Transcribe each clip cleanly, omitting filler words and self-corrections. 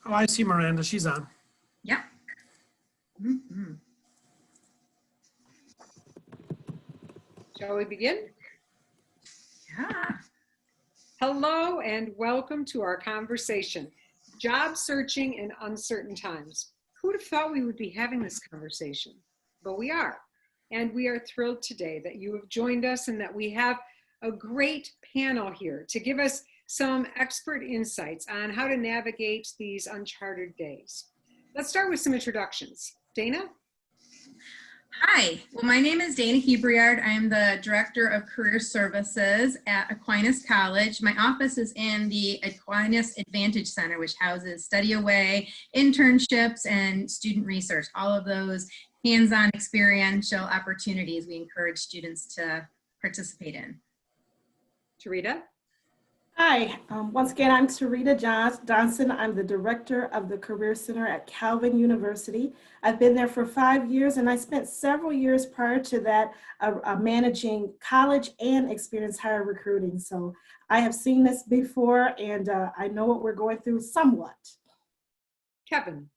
Oh, I see Miranda. She's on. Yep. Mhm. Shall we begin? Yeah. Hello and welcome to our conversation, Job Searching in Uncertain Times. Who would have thought we would be having this conversation? But we are. And we are thrilled today that you have joined us and that we have a great panel here to give us some expert insights on how to navigate these uncharted days. Let's start with some introductions. Dana? Hi, well, my name is Dana Hebriard. I am the Director of Career Services at Aquinas College. My office is in the Aquinas Advantage Center, which houses study away, internships, and student research. All of those hands-on experiential opportunities we encourage students to participate in. Tarita? Hi, once again, I'm Tarita Johnson. I'm the director of the Career Center at Calvin University. I've been there for 5 years, and I spent several years prior to that managing college and experienced higher recruiting. So I have seen this before, and I know what we're going through somewhat. Kevin?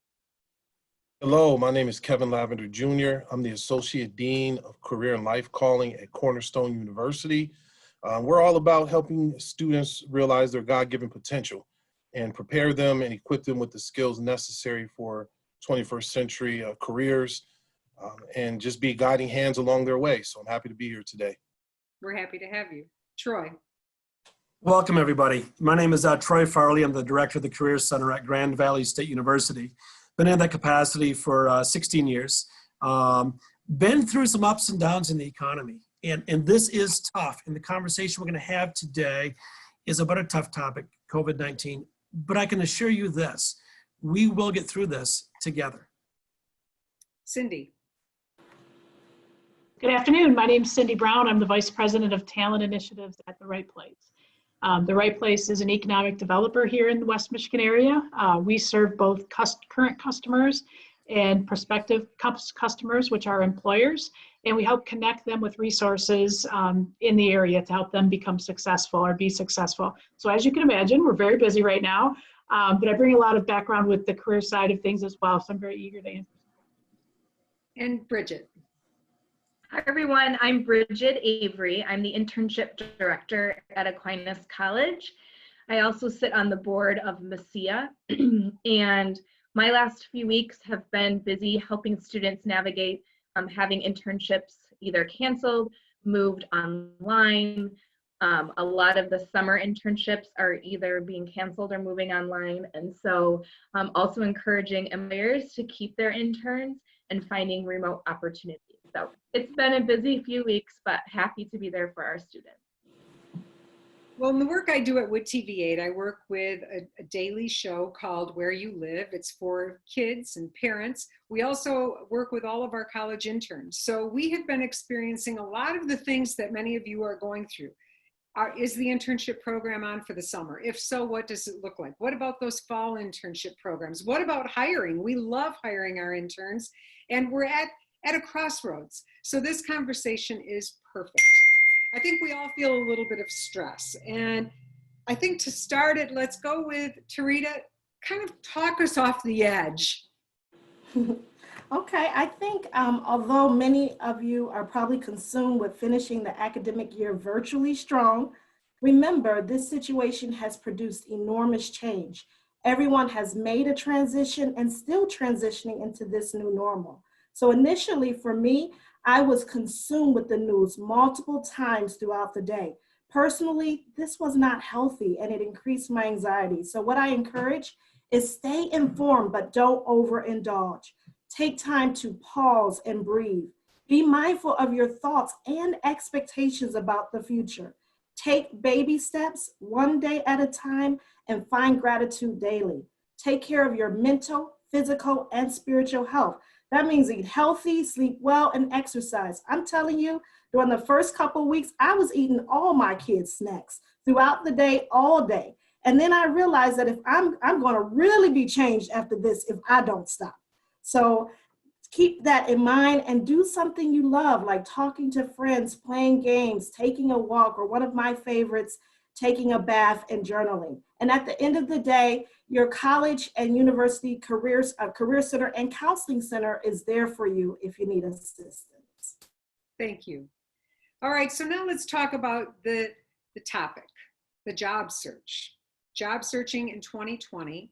Hello, my name is Kevin Lavender Jr. I'm the Associate Dean of Career and Life Calling at Cornerstone University. We're all about helping students realize their God-given potential and prepare them and equip them with the skills necessary for 21st century careers and just be guiding hands along their way. So I'm happy to be here today. We're happy to have you. Troy? Welcome, everybody. My name is Troy Farley. I'm the director of the Career Center at Grand Valley State University. Been in that capacity for 16 years. Been through some ups and downs in the economy. And this is tough. And the conversation we're going to have today is about a tough topic, COVID-19. But I can assure you this, we will get through this together. Cindy? Good afternoon. My name is Cindy Brown. I'm the Vice President of Talent Initiatives at The Right Place. The Right Place is an economic developer here in the West Michigan area. We serve both current customers and prospective customers, which are employers, and we help connect them with resources in the area to help them become successful or be successful. So as you can imagine, we're very busy right now, but I bring a lot of background with the career side of things as well, so I'm very eager to answer. And Bridget? Hi everyone, I'm Bridget Avery. I'm the Internship Director at Aquinas College. I also sit on the board of MESIA, and my last few weeks have been busy helping students navigate having internships either canceled, moved online. A lot of the summer internships are either being canceled or moving online. And so also encouraging employers to keep their interns and finding remote opportunities. So it's been a busy few weeks, but happy to be there for our students. Well, in the work I do at WIT TV8, I work with a daily show called Where You Live. It's for kids and parents. We also work with all of our college interns. So we have been experiencing a lot of the things that many of you are going through. Is the internship program on for the summer? If so, what does it look like? What about those fall internship programs? What about hiring? We love hiring our interns, and we're at a crossroads. So this conversation is perfect. I think we all feel a little bit of stress. And I think to start it, let's go with Tarita, kind of talk us off the edge. Okay, I think although many of you are probably consumed with finishing the academic year virtually strong, remember this situation has produced enormous change. Everyone has made a transition and still transitioning into this new normal. So initially for me, I was consumed with the news multiple times throughout the day. Personally, this was not healthy and it increased my anxiety. So what I encourage is stay informed, but don't overindulge. Take time to pause and breathe. Be mindful of your thoughts and expectations about the future. Take baby steps one day at a time and find gratitude daily. Take care of your mental, physical, and spiritual health. That means eat healthy, sleep well, and exercise. I'm telling you, during the first couple of weeks, I was eating all my kids' snacks throughout the day, all day. And then I realized that if I'm going to really be changed after this if I don't stop. So keep that in mind and do something you love, like talking to friends, playing games, taking a walk, or one of my favorites, taking a bath and journaling. And at the end of the day, Your college and university career center and counseling center is there for you if you need assistance. Thank you. All right, so now let's talk about the topic, the job search. Job searching in 2020.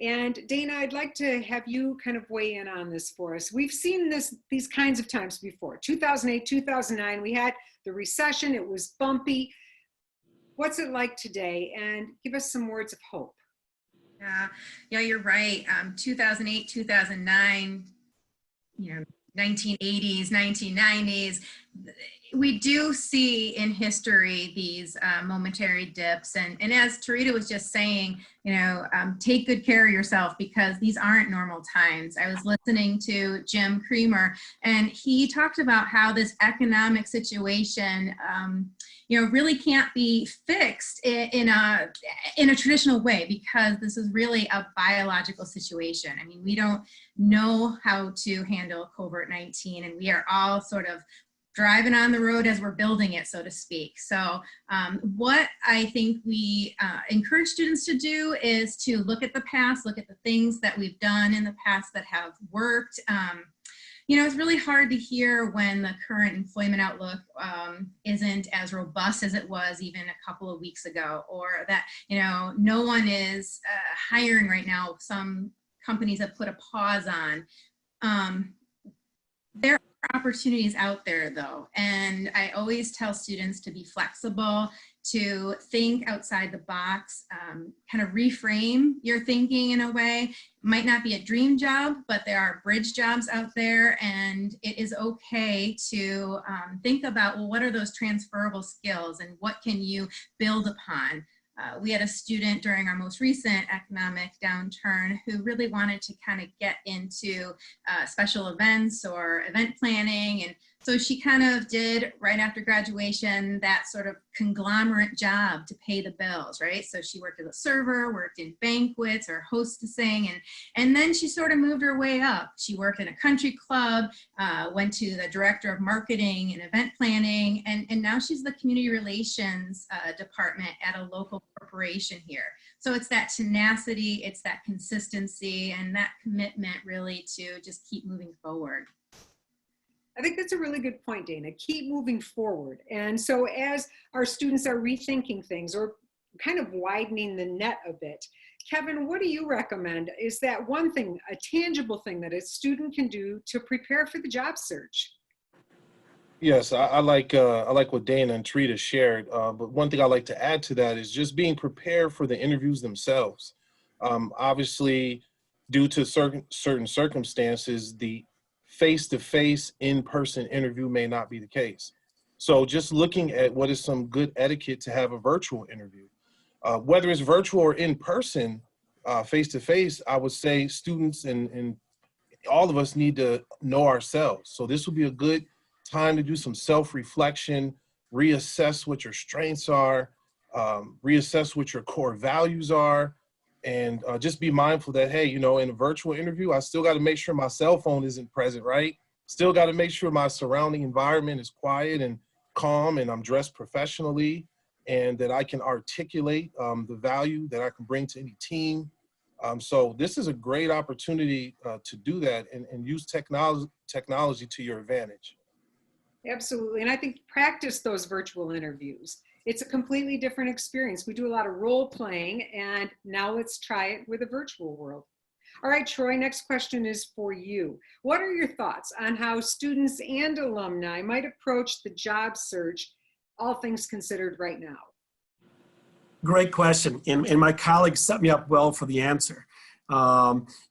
And Dana, I'd like to have you kind of weigh in on this for us. We've seen these kinds of times before. 2008, 2009, we had the recession, it was bumpy. What's it like today? And give us some words of hope. Yeah, you're right. 2008, 2009, 1980s, 1990s. We do see in history these momentary dips. And as Tarita was just saying, take good care of yourself because these aren't normal times. I was listening to Jim Creamer, and he talked about how this economic situation, really can't be fixed in a traditional way because this is really a biological situation. I mean, we don't know how to handle COVID-19, and we are all sort of driving on the road as we're building it, so to speak. So what I think we encourage students to do is to look at the past, look at the things that we've done in the past that have worked. It's really hard to hear when the current employment outlook isn't as robust as it was even a couple of weeks ago, or that, no one is hiring right now. Some companies have put a pause on. There are opportunities out there though, and I always tell students to be flexible, to think outside the box, kind of reframe your thinking in a way. It might not be a dream job, but there are bridge jobs out there, and it is okay to think about, well, what are those transferable skills and what can you build upon? We had a student during our most recent economic downturn who really wanted to kind of get into special events or event planning. And so she kind of did, right after graduation, that sort of conglomerate job to pay the bills, right? So she worked as a server, worked in banquets or hostessing, and then she sort of moved her way up. She worked in a country club, went to the director of marketing and event planning, and now she's the community relations department at a local corporation here. So it's that tenacity, it's that consistency, and that commitment really to just keep moving forward. I think that's a really good point, Dana. Keep moving forward. And so as our students are rethinking things or kind of widening the net a bit, Kevin, what do you recommend? Is that one thing, a tangible thing that a student can do to prepare for the job search? Yes, I like what Dana and Tarita shared. But one thing I like to add to that is just being prepared for the interviews themselves. Obviously, due to certain circumstances, the face-to-face, in-person interview may not be the case. So just looking at what is some good etiquette to have a virtual interview. Whether it's virtual or in person, face-to-face, I would say students and all of us need to know ourselves. So this would be a good time to do some self-reflection, reassess what your strengths are, reassess what your core values are, and just be mindful that, hey, in a virtual interview, I still got to make sure my cell phone isn't present, right? Still got to make sure my surrounding environment is quiet and calm and I'm dressed professionally and that I can articulate the value that I can bring to any team. So this is a great opportunity to do that and use technology to your advantage. Absolutely. And I think practice those virtual interviews. It's a completely different experience. We do a lot of role playing, and now let's try it with a virtual world. All right, Troy, next question is for you. What are your thoughts on how students and alumni might approach the job search, all things considered right now? Great question. And my colleagues set me up well for the answer.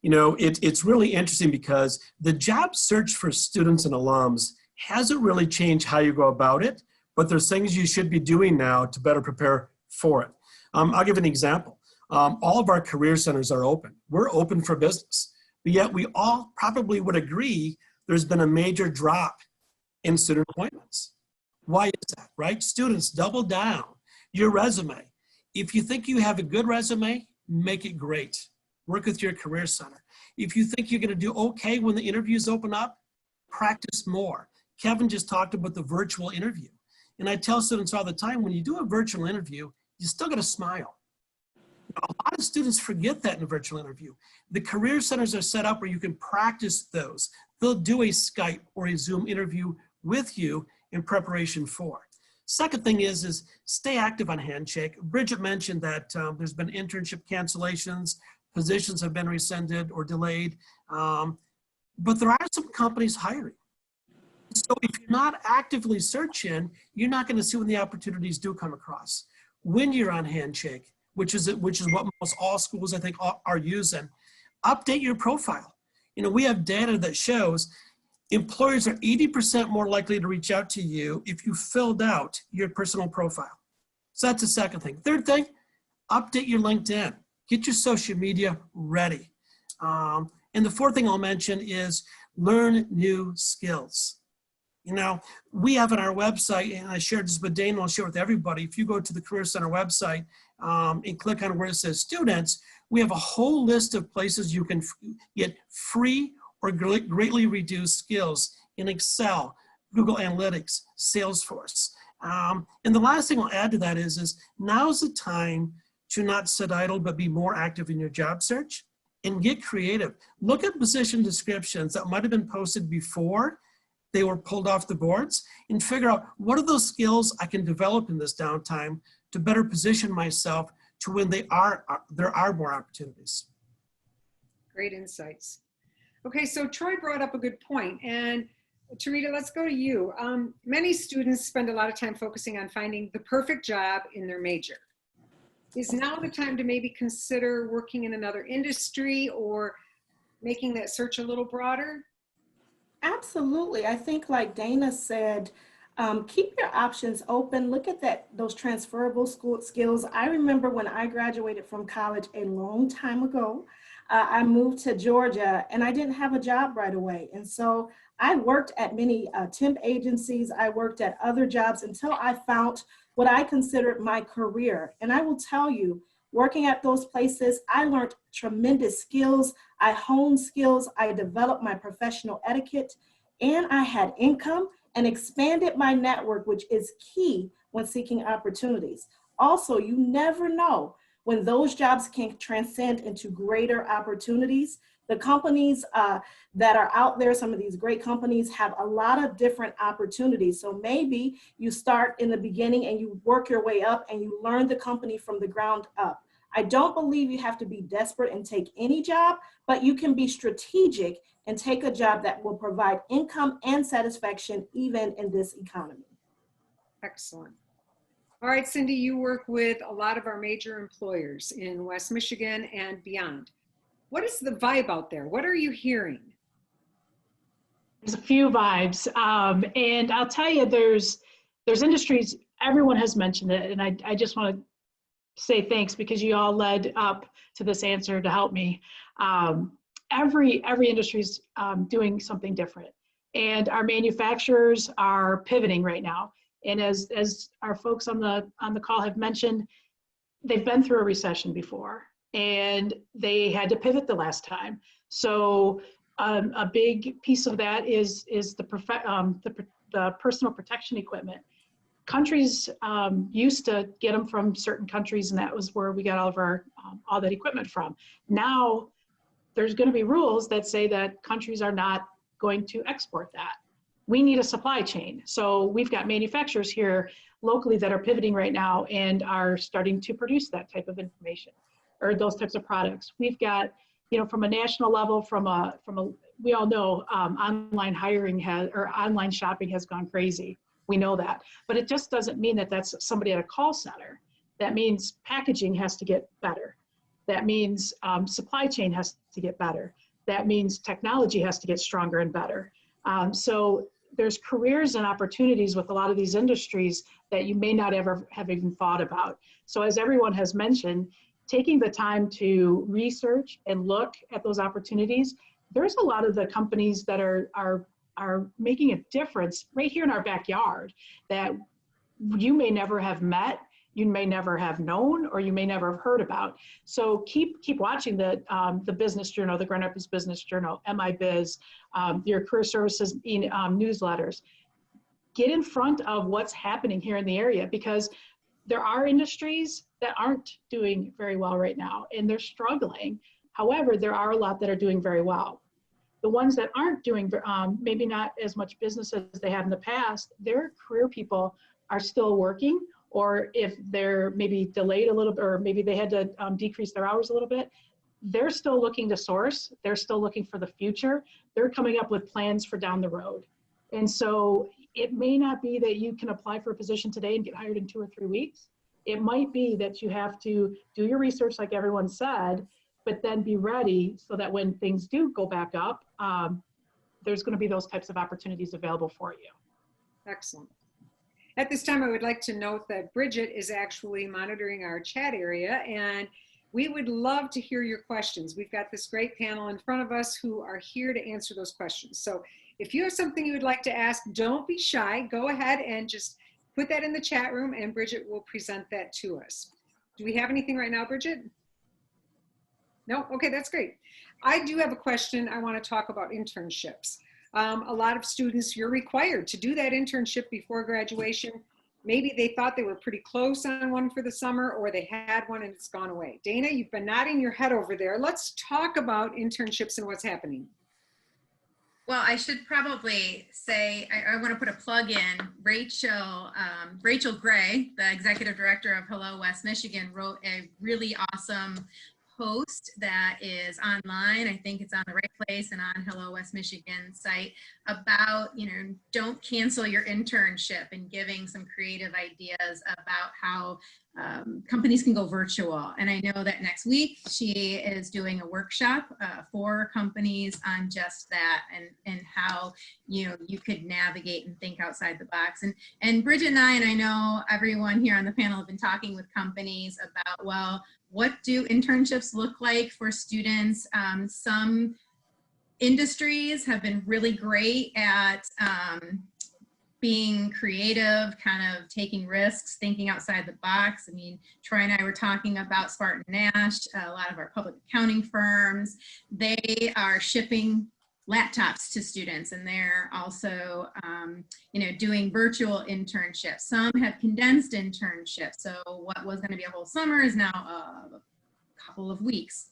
It's really interesting because the job search for students and alums hasn't really changed how you go about it, but there's things you should be doing now to better prepare for it. I'll give an example. All of our career centers are open. We're open for business, but yet we all probably would agree there's been a major drop in student appointments. Why is that, right? Students, double down your resume. If you think you have a good resume, make it great. Work with your career center. If you think you're gonna do okay when the interviews open up, practice more. Kevin just talked about the virtual interview. And I tell students all the time, when you do a virtual interview, you still got to smile. A lot of students forget that in a virtual interview. The career centers are set up where you can practice those. They'll do a Skype or a Zoom interview with you in preparation for. Second thing is stay active on Handshake. Bridget mentioned that there's been internship cancellations, positions have been rescinded or delayed, but there are some companies hiring. So if you're not actively searching, you're not going to see when the opportunities do come across. When you're on Handshake, which is what most all schools I think are using, update your profile. You know, we have data that shows employers are 80% more likely to reach out to you if you filled out your personal profile. So that's the second thing. Third thing, update your LinkedIn. Get your social media ready. And the fourth thing I'll mention is learn new skills. You know, we have on our website, and I shared this with Dane, and I'll share it with everybody. If you go to the Career Center website and click on where it says students, we have a whole list of places you can get free or greatly reduced skills in Excel, Google Analytics, Salesforce. And the last thing I'll add to that is now's the time to not sit idle, but be more active in your job search and get creative. Look at position descriptions that might have been posted before they were pulled off the boards and figure out what are those skills I can develop in this downtime to better position myself to when there are more opportunities. Great insights. Okay, so Troy brought up a good point, and Tarita, let's go to you. Many students spend a lot of time focusing on finding the perfect job in their major. Is now the time to maybe consider working in another industry or making that search a little broader? Absolutely. I think like Dana said, keep your options open. Look at those transferable skills. I remember when I graduated from college a long time ago, I moved to Georgia and I didn't have a job right away. And so I worked at many temp agencies. I worked at other jobs until I found what I considered my career. And I will tell you, working at those places, I learned tremendous skills. I honed skills. I developed my professional etiquette, and I had income and expanded my network, which is key when seeking opportunities. Also, you never know when those jobs can transcend into greater opportunities. The companies that are out there, some of these great companies have a lot of different opportunities. So maybe you start in the beginning and you work your way up and you learn the company from the ground up. I don't believe you have to be desperate and take any job, but you can be strategic and take a job that will provide income and satisfaction even in this economy. Excellent. All right, Cindy, you work with a lot of our major employers in West Michigan and beyond. What is the vibe out there? What are you hearing? There's a few vibes, and I'll tell you, there's industries, everyone has mentioned it, and I just want to say thanks because you all led up to this answer to help me. Every industry's doing something different, and our manufacturers are pivoting right now. And as our folks on the call have mentioned, they've been through a recession before, and they had to pivot the last time. So a big piece of that is the personal protection equipment. Countries used to get them from certain countries, and that was where we got all of our all that equipment from. Now there's going to be rules that say that countries are not going to export that. We need a supply chain. So we've got manufacturers here locally that are pivoting right now and are starting to produce that type of information or those types of products. We've got, you know, from a national level, we all know online hiring online shopping has gone crazy. We know that, but it just doesn't mean that that's somebody at a call center. That means packaging has to get better. That means supply chain has to get better. That means technology has to get stronger and better. So there's careers and opportunities with a lot of these industries that you may not ever have even thought about. So as everyone has mentioned, taking the time to research and look at those opportunities, there's a lot of the companies that are making a difference right here in our backyard that you may never have met, you may never have known, or you may never have heard about. So keep watching the Business Journal, the Grand Rapids Business Journal, MIBiz, your career services newsletters. Get in front of what's happening here in the area, because there are industries that aren't doing very well right now, and they're struggling. However, there are a lot that are doing very well. The ones that aren't doing, maybe not as much business as they have in the past, their career people are still working, or if they're maybe delayed a little bit, or maybe they had to decrease their hours a little bit, they're still looking to source. They're still looking for the future. They're coming up with plans for down the road. And so it may not be that you can apply for a position today and get hired in 2 or 3 weeks. It might be that you have to do your research like everyone said, but then be ready so that when things do go back up, there's going to be those types of opportunities available for you. Excellent. At this time, I would like to note that Bridget is actually monitoring our chat area, and we would love to hear your questions. We've got this great panel in front of us who are here to answer those questions. So if you have something you would like to ask, don't be shy. Go ahead and just put that in the chat room, and Bridget will present that to us. Do we have anything right now, Bridget? No? Okay, that's great. I do have a question. I want to talk about internships. A lot of students, you're required to do that internship before graduation. Maybe they thought they were pretty close on one for the summer, or they had one and it's gone away. Dana, you've been nodding your head over there. Let's talk about internships and what's happening. Well, I should probably say, I want to put a plug in. Rachel Gray, the executive director of Hello West Michigan, wrote a really awesome post that is online. I think it's on the right place and on Hello West Michigan site about, don't cancel your internship, and giving some creative ideas about how companies can go virtual. And I know that next week she is doing a workshop for companies on just that, and how you could navigate and think outside the box. And Bridget and I know everyone here on the panel have been talking with companies about, well, what do internships look like for students? Some industries have been really great at being creative, kind of taking risks, thinking outside the box. I mean, Troy and I were talking about Spartan Nash, a lot of our public accounting firms, they are shipping laptops to students, and they're also doing virtual internships. Some have condensed internships, so what was going to be a whole summer is now a couple of weeks.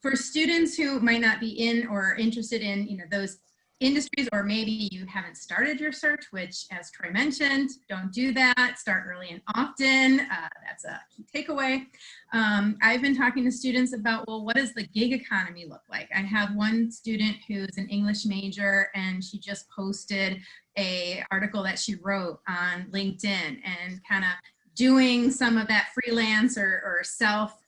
For students who might not be in or interested in those industries, or maybe you haven't started your search, which, as Troy mentioned, don't do that. Start early and often. That's a key takeaway. I've been talking to students about, well, what does the gig economy look like? I have one student who's an English major, and she just posted an article that she wrote on LinkedIn, and kind of doing some of that freelance or self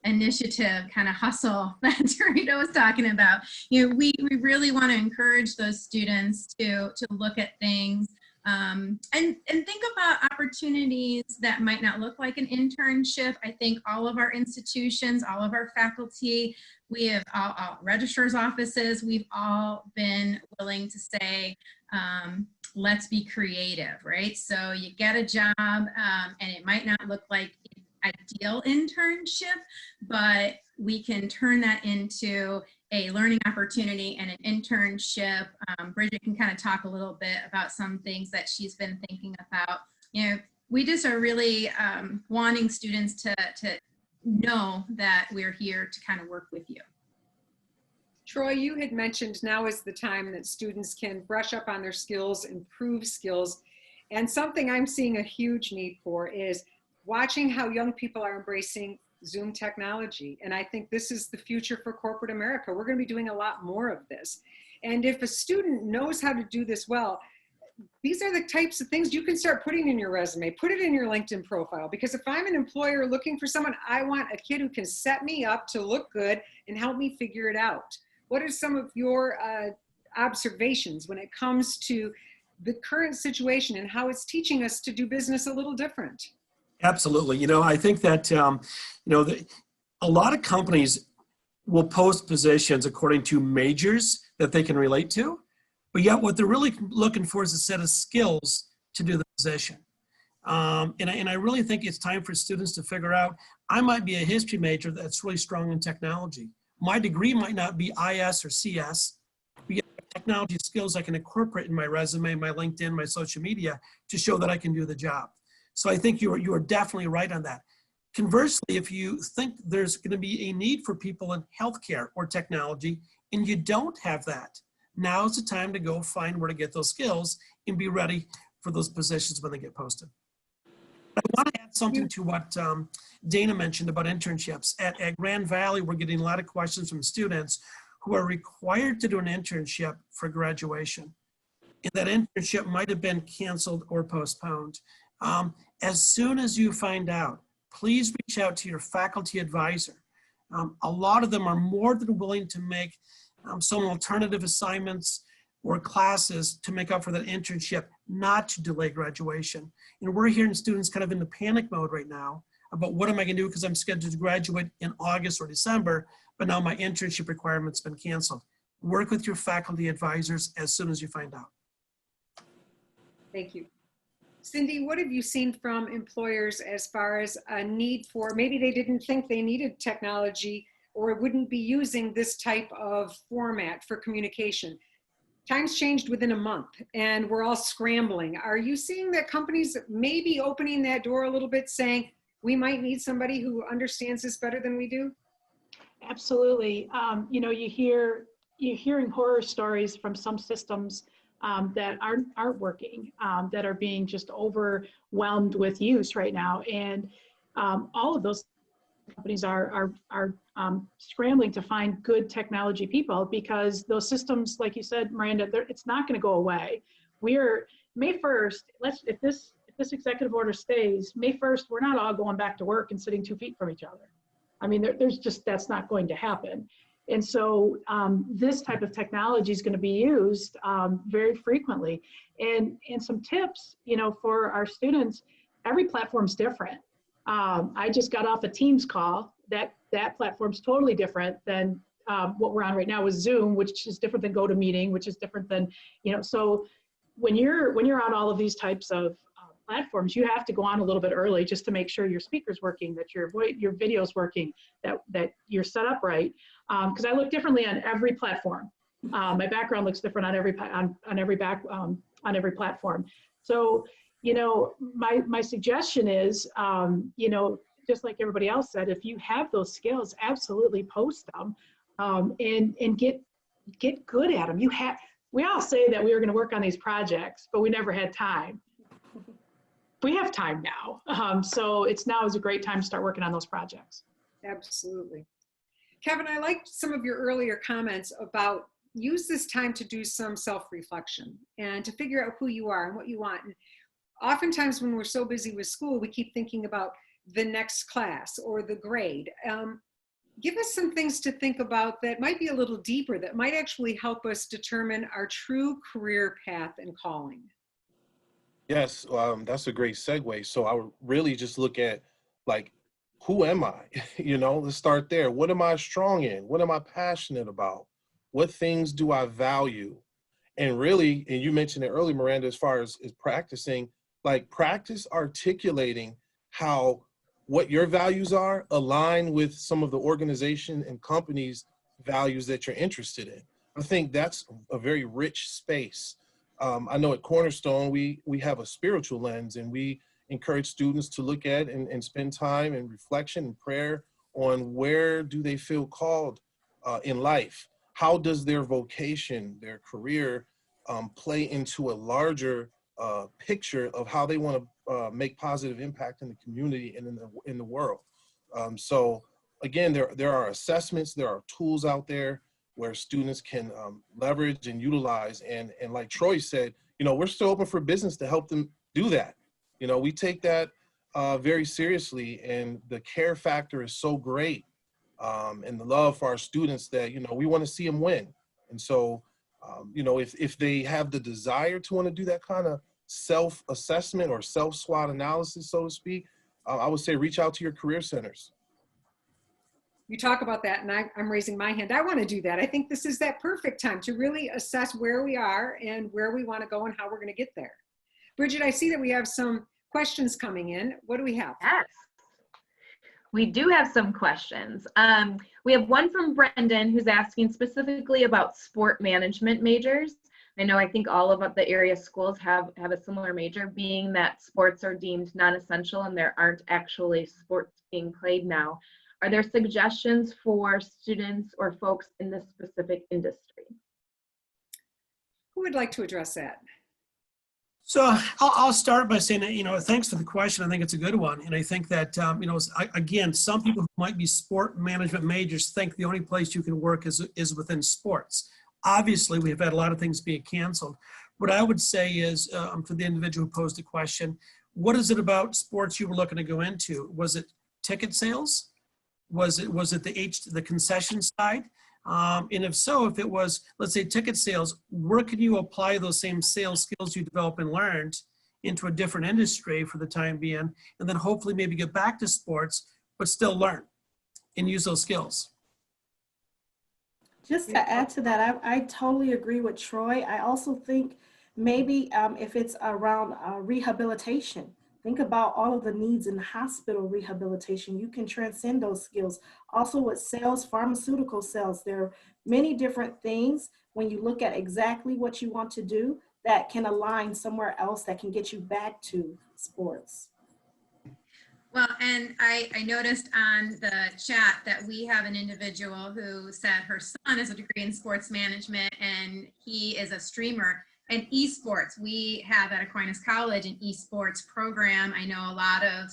initiative kind of hustle that Dorito was talking about. We really want to encourage those students to look at things and think about opportunities that might not look like an internship. I think all of our institutions, all of our faculty, we have all registrar's offices, we've all been willing to say, let's be creative, right? So you get a job and it might not look like an ideal internship, but we can turn that into a learning opportunity and an internship. Bridget can kind of talk a little bit about some things that she's been thinking about. We just are really wanting students to know that we're here to kind of work with you. Troy, you had mentioned now is the time that students can brush up on their skills, improve skills. And something I'm seeing a huge need for is watching how young people are embracing Zoom technology. And I think this is the future for corporate America. We're going to be doing a lot more of this. And if a student knows how to do this well, these are the types of things you can start putting in your resume, put it in your LinkedIn profile. Because if I'm an employer looking for someone, I want a kid who can set me up to look good and help me figure it out. What are some of your observations when it comes to the current situation and how it's teaching us to do business a little different? Absolutely. I think that, a lot of companies will post positions according to majors that they can relate to, but yet what they're really looking for is a set of skills to do the position. And I really think it's time for students to figure out, I might be a history major that's really strong in technology. My degree might not be IS or CS, but yet technology skills I can incorporate in my resume, my LinkedIn, my social media to show that I can do the job. So I think you are definitely right on that. Conversely, if you think there's going to be a need for people in healthcare or technology and you don't have that, now's the time to go find where to get those skills and be ready for those positions when they get posted. I want to add something to what Dana mentioned about internships. At Grand Valley, we're getting a lot of questions from students who are required to do an internship for graduation. And that internship might have been canceled or postponed. As soon as you find out, please reach out to your faculty advisor. A lot of them are more than willing to make some alternative assignments or classes to make up for that internship, not to delay graduation. And we're hearing students kind of in the panic mode right now about what am I gonna do because I'm scheduled to graduate in August or December, but now my internship requirement's been canceled. Work with your faculty advisors as soon as you find out. Thank you. Cindy, what have you seen from employers as far as a need for, maybe they didn't think they needed technology or wouldn't be using this type of format for communication? Times changed within a month and we're all scrambling. Are you seeing that companies may be opening that door a little bit, saying we might need somebody who understands this better than we do? Absolutely. You know, you're hearing horror stories from some systems that aren't working, that are being just overwhelmed with use right now. And all of those companies are scrambling to find good technology people, because those systems, like you said, Miranda, it's not going to go away. We're May 1st. If this executive order stays, May 1st, we're not all going back to work and sitting 2 feet from each other. I mean, that's not going to happen. And so this type of technology is going to be used very frequently. And some tips, you know, for our students, every platform's different. I just got off a Teams call. That platform's totally different than what we're on right now with Zoom, which is different than GoToMeeting, which is different than, you know, so when you're on all of these types of platforms, you have to go on a little bit early just to make sure your speaker's working, that your video's working, that you're set up right. Because I look differently on every platform. My background looks different on every platform. So, you know, my suggestion is, you know, just like everybody else said, if you have those skills, absolutely post them, and get good at them. We all say that we were going to work on these projects, but we never had time. We have time now. So now is a great time to start working on those projects. Absolutely. Kevin, I liked some of your earlier comments about use this time to do some self-reflection and to figure out who you are and what you want. And oftentimes when we're so busy with school, we keep thinking about the next class or the grade. Give us some things to think about that might be a little deeper, that might actually help us determine our true career path and calling. Yes, that's a great segue. So I would really just look at, like, who am I? You know, let's start there. What am I strong in? What am I passionate about? What things do I value? And really, and you mentioned it earlier, Miranda, as far as practicing, like practice articulating how what your values are align with some of the organization and companies' values that you're interested in. I think that's a very rich space. I know at Cornerstone, we have a spiritual lens, and we encourage students to look at and spend time in reflection and prayer on where do they feel called in life. How does their vocation, their career, play into a larger picture of how they want to make positive impact in the community and in the world. So again, there are assessments, there are tools out there where students can leverage and utilize. And like Troy said, you know, we're still open for business to help them do that. You know, we take that very seriously, and the care factor is so great, and the love for our students that, you know, we want to see them win. And so, you know, if they have the desire to want to do that kind of self-assessment or self-SWOT analysis, so to speak, I would say reach out to your career centers. You talk about that, and I'm raising my hand. I want to do that. I think this is that perfect time to really assess where we are and where we want to go and how we're going to get there. Bridget, I see that we have some questions coming in. What do we have? Yes, we do have some questions. We have one from Brendan, who's asking specifically about sport management majors. I think all of the area schools have a similar major, being that sports are deemed non-essential and there aren't actually sports being played now. Are there suggestions for students or folks in this specific industry? Who would like to address that? So I'll start by saying that, thanks for the question. I think it's a good one. And I think that, again, some people who might be sport management majors think the only place you can work is within sports. Obviously, we've had a lot of things being canceled. What I would say is, for the individual who posed the question, what is it about sports you were looking to go into? Was it ticket sales? Was it the concession side? And if so, if it was, let's say, ticket sales, where can you apply those same sales skills you developed and learned into a different industry for the time being, and then hopefully maybe get back to sports, but still learn and use those skills? Just to add to that, I totally agree with Troy. I also think maybe if it's around rehabilitation, think about all of the needs in hospital rehabilitation. You can transcend those skills. Also with sales, pharmaceutical sales, there are many different things when you look at exactly what you want to do that can align somewhere else that can get you back to sports. Well, and I noticed on the chat that we have an individual who said her son has a degree in sports management and he is a streamer. And esports, we have at Aquinas College an esports program. I know a lot of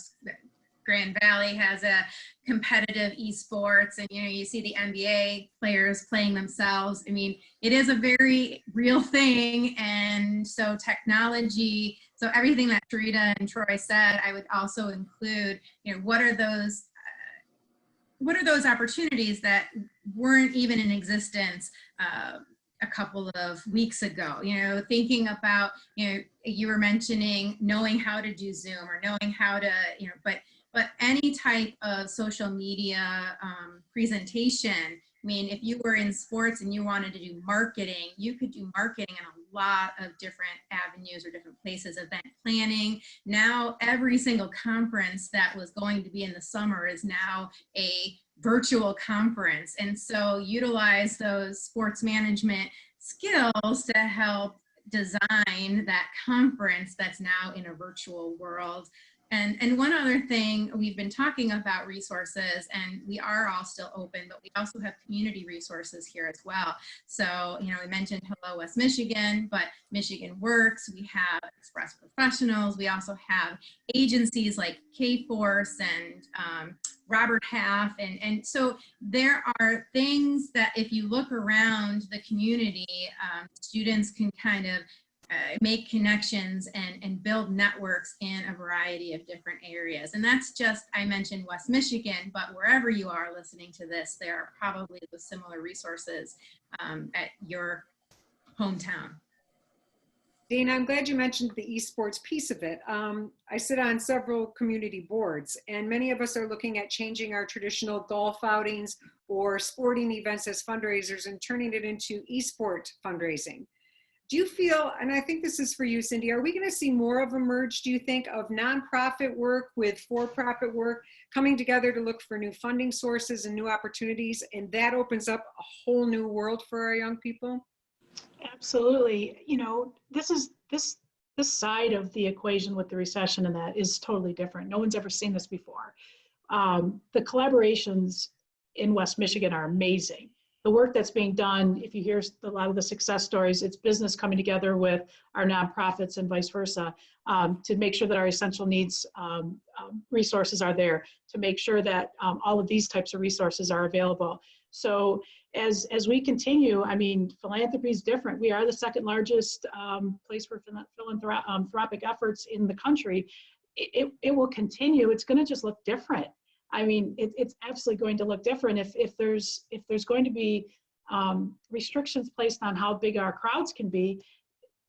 Grand Valley has a competitive esports, and you see the NBA players playing themselves. I mean, it is a very real thing, and so technology. So everything that Sharita and Troy said, I would also include. What are those opportunities that weren't even in existence a couple of weeks ago? Thinking about, you were mentioning knowing how to do Zoom or knowing how to, but any type of social media presentation. I mean, if you were in sports and you wanted to do marketing, you could do marketing in a lot of different avenues or different places, event planning. Now, every single conference that was going to be in the summer is now a virtual conference. And so utilize those sports management skills to help design that conference that's now in a virtual world. And one other thing, we've been talking about resources, and we are all still open, but we also have community resources here as well. So, we mentioned Hello West Michigan, but Michigan Works, we have Express Professionals, we also have agencies like K-Force and Robert Half, and so there are things that if you look around the community, students can kind of make connections and build networks in a variety of different areas. And that's just, I mentioned West Michigan, but wherever you are listening to this, there are probably those similar resources at your hometown. Dana, I'm glad you mentioned the esports piece of it. I sit on several community boards, and many of us are looking at changing our traditional golf outings or sporting events as fundraisers and turning it into esport fundraising. Do you feel, and I think this is for you, Cindy, are we going to see more of a merge, do you think, of nonprofit work with for-profit work coming together to look for new funding sources and new opportunities, and that opens up a whole new world for our young people? Absolutely. This side of the equation with the recession and that is totally different. No one's ever seen this before. The collaborations in West Michigan are amazing. The work that's being done, if you hear a lot of the success stories, it's business coming together with our nonprofits and vice versa to make sure that our essential needs resources are there, to make sure that all of these types of resources are available. So as we continue, I mean, philanthropy is different. We are the second largest place for philanthropic efforts in the country. It will continue. It's going to just look different. I mean, it's absolutely going to look different if there's going to be restrictions placed on how big our crowds can be.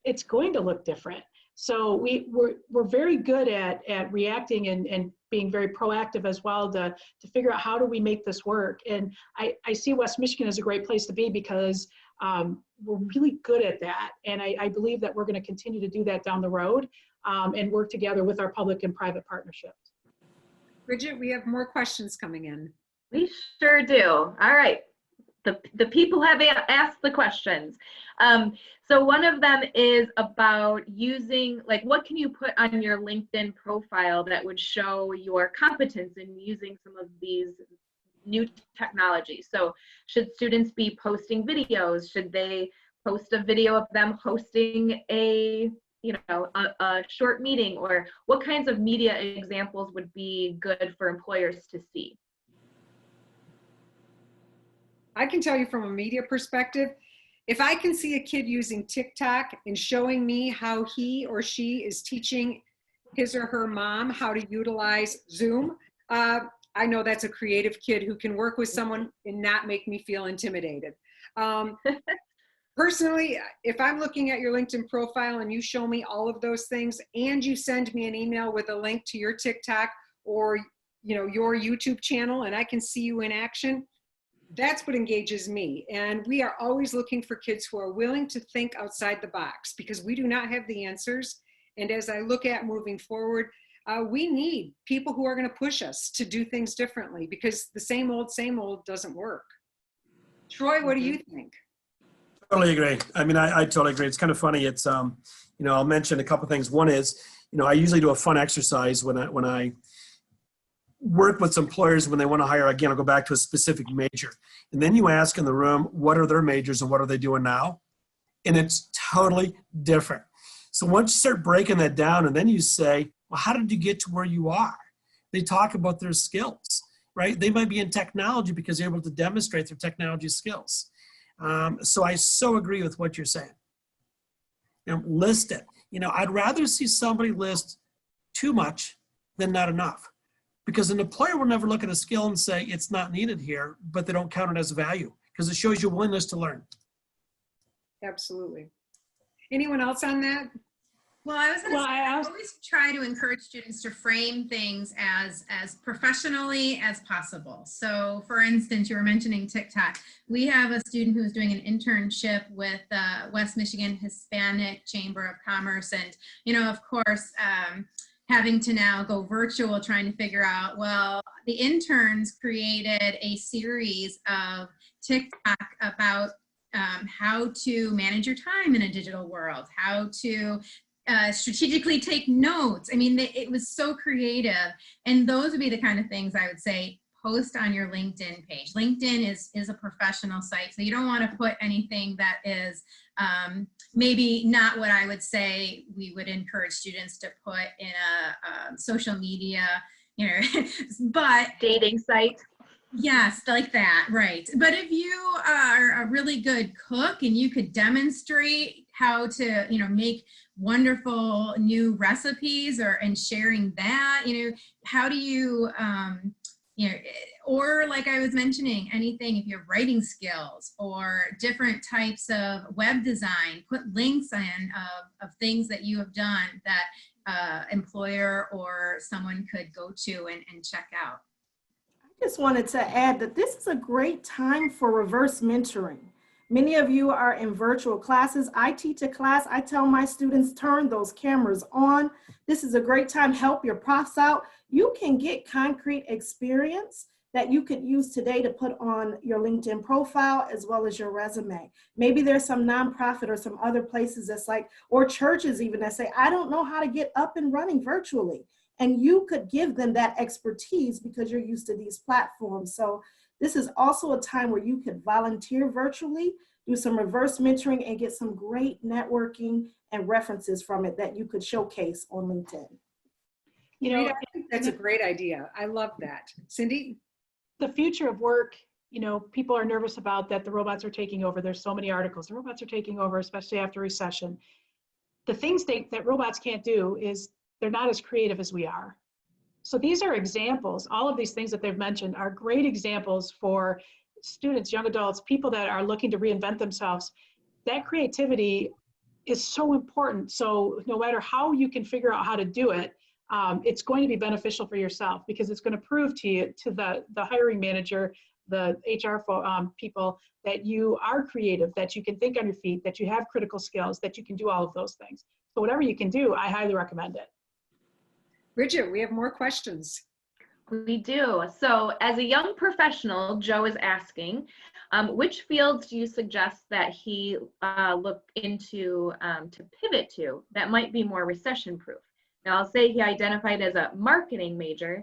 It's going to look different. So we're very good at reacting and being very proactive as well to figure out how do we make this work. And I see West Michigan as a great place to be because we're really good at that. And I believe that we're going to continue to do that down the road and work together with our public and private partnerships. Bridget, we have more questions coming in. We sure do. All right. the people have asked the questions. So one of them is about using, like, what can you put on your LinkedIn profile that would show your competence in using some of these new technologies? So should students be posting videos? Should they post a video of them hosting a short meeting? Or what kinds of media examples would be good for employers to see? I can tell you from a media perspective, if I can see a kid using TikTok and showing me how he or she is teaching his or her mom how to utilize Zoom, I know that's a creative kid who can work with someone and not make me feel intimidated. Personally, if I'm looking at your LinkedIn profile and you show me all of those things and you send me an email with a link to your TikTok or your YouTube channel and I can see you in action, that's what engages me. And we are always looking for kids who are willing to think outside the box because we do not have the answers. And as I look at moving forward, we need people who are going to push us to do things differently because the same old doesn't work. Troy, what do you think? Totally agree. I mean, I totally agree. It's kind of funny. It's, I'll mention a couple things. One is, I usually do a fun exercise when I work with employers when they want to hire. Again, I'll go back to a specific major. And then you ask in the room, what are their majors and what are they doing now? And it's totally different. So once you start breaking that down and then you say, well, how did you get to where you are? They talk about their skills, right? They might be in technology because they're able to demonstrate their technology skills. So I so agree with what you're saying. List it. I'd rather see somebody list too much than not enough. Because an employer will never look at a skill and say it's not needed here, but they don't count it as value because it shows your willingness to learn. Absolutely. Anyone else on that? Well, I was going to say, I always try to encourage students to frame things as professionally as possible. So for instance, you were mentioning TikTok. We have a student who's doing an internship with West Michigan Hispanic Chamber of Commerce. And, of course, having to now go virtual, trying to figure out, well, the interns created a series of TikTok about how to manage your time in a digital world, how to strategically take notes. I mean, it was so creative. And those would be the kind of things I would say, post on your LinkedIn page. LinkedIn is a professional site, so you don't want to put anything that is maybe not what I would say we would encourage students to put in a social media, but Dating site. yes, like that, right. But if you are a really good cook and you could demonstrate how to, make wonderful new recipes and sharing that, how do you, or like I was mentioning, anything, if you have writing skills or different types of web design, put links in of things that you have done that employer or someone could go to and check out. I just wanted to add that this is a great time for reverse mentoring. Many of you are in virtual classes. I teach a class. I tell my students, turn those cameras on. This is a great time. Help your profs out. You can get concrete experience that you could use today to put on your LinkedIn profile as well as your resume. Maybe there's some nonprofit or some other places that's like, or churches even that say, I don't know how to get up and running virtually. And you could give them that expertise because you're used to these platforms. So this is also a time where you could volunteer virtually, do some reverse mentoring, and get some great networking and references from it that you could showcase on LinkedIn. I think that's a great idea. I love that. Cindy? The future of work, people are nervous about that the robots are taking over. There's so many articles. The robots are taking over, especially after recession. The things that robots can't do is they're not as creative as we are. So these are examples. All of these things that they've mentioned are great examples for students, young adults, people that are looking to reinvent themselves. That creativity is so important. So no matter how you can figure out how to do it, it's going to be beneficial for yourself because it's going to prove to the hiring manager, the HR people, that you are creative, that you can think on your feet, that you have critical skills, that you can do all of those things. So whatever you can do, I highly recommend it. Bridget, we have more questions. We do. So as a young professional, Joe is asking, Which fields do you suggest that he look into to pivot to that might be more recession proof? Now I'll say he identified as a marketing major.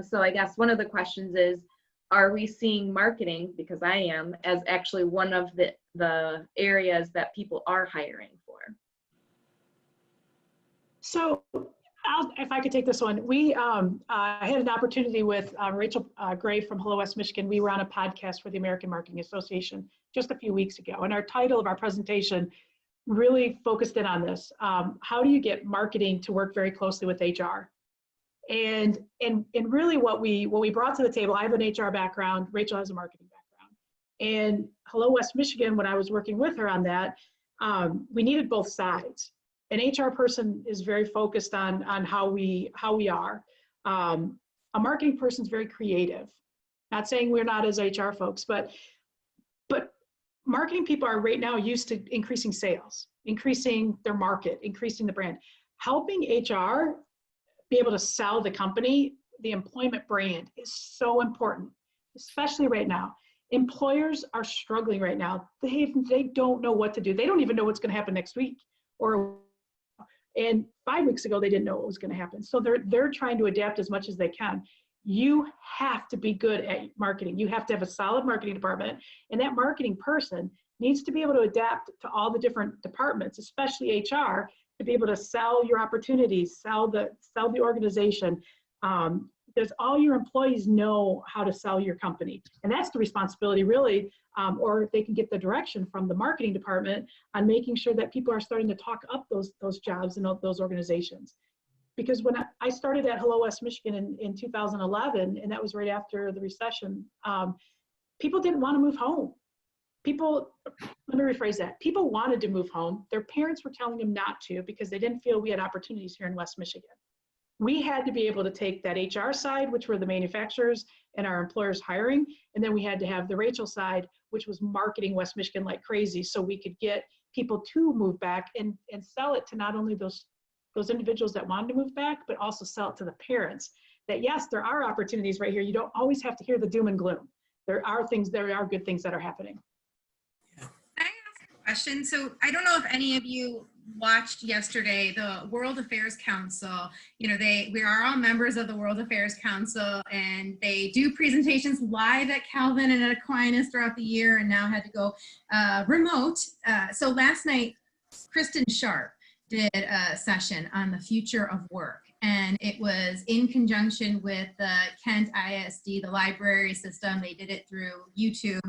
So I guess one of the questions is, are we seeing marketing, because I am, as actually one of the areas that people are hiring for? So if I could take this one, I had an opportunity with Rachel Gray from Hello West Michigan. We were on a podcast for the American Marketing Association just a few weeks ago. And our title of our presentation really focused in on this. How do you get marketing to work very closely with HR? And really what we brought to the table, I have an HR background, Rachel has a marketing background. And Hello West Michigan, when I was working with her on that, we needed both sides. An HR person is very focused on how we are. A marketing person is very creative. Not saying we're not as HR folks, but marketing people are right now used to increasing sales, increasing their market, increasing the brand. Helping HR be able to sell the company, the employment brand is so important, especially right now. Employers are struggling right now. They don't know what to do. They don't even know what's going to happen next week. And 5 weeks ago, they didn't know what was going to happen. So they're trying to adapt as much as they can. You have to be good at marketing. You have to have a solid marketing department. And that marketing person needs to be able to adapt to all the different departments, especially HR, to be able to sell your opportunities, sell the organization. Does all your employees know how to sell your company? And that's the responsibility really, or if they can get the direction from the marketing department on making sure that people are starting to talk up those jobs and those organizations. Because when I started at Hello West Michigan in 2011, and that was right after the recession, people didn't want to move home. Let me rephrase that. People wanted to move home. Their parents were telling them not to because they didn't feel we had opportunities here in West Michigan. We had to be able to take that HR side, which were the manufacturers and our employers hiring, and then we had to have the Rachel side, which was marketing West Michigan like crazy, so we could get people to move back and sell it to not only those individuals that wanted to move back, but also sell it to the parents. That yes, there are opportunities right here. You don't always have to hear the doom and gloom. There are good things that are happening. Can I ask a question? So I don't know if any of you watched yesterday the World Affairs Council. You know, we are all members of the World Affairs Council, and they do presentations live at Calvin and at Aquinas throughout the year, and now had to go remote. So last night, Kristen Sharp did a session on the future of work, and it was in conjunction with the Kent ISD, the library system. They did it through YouTube,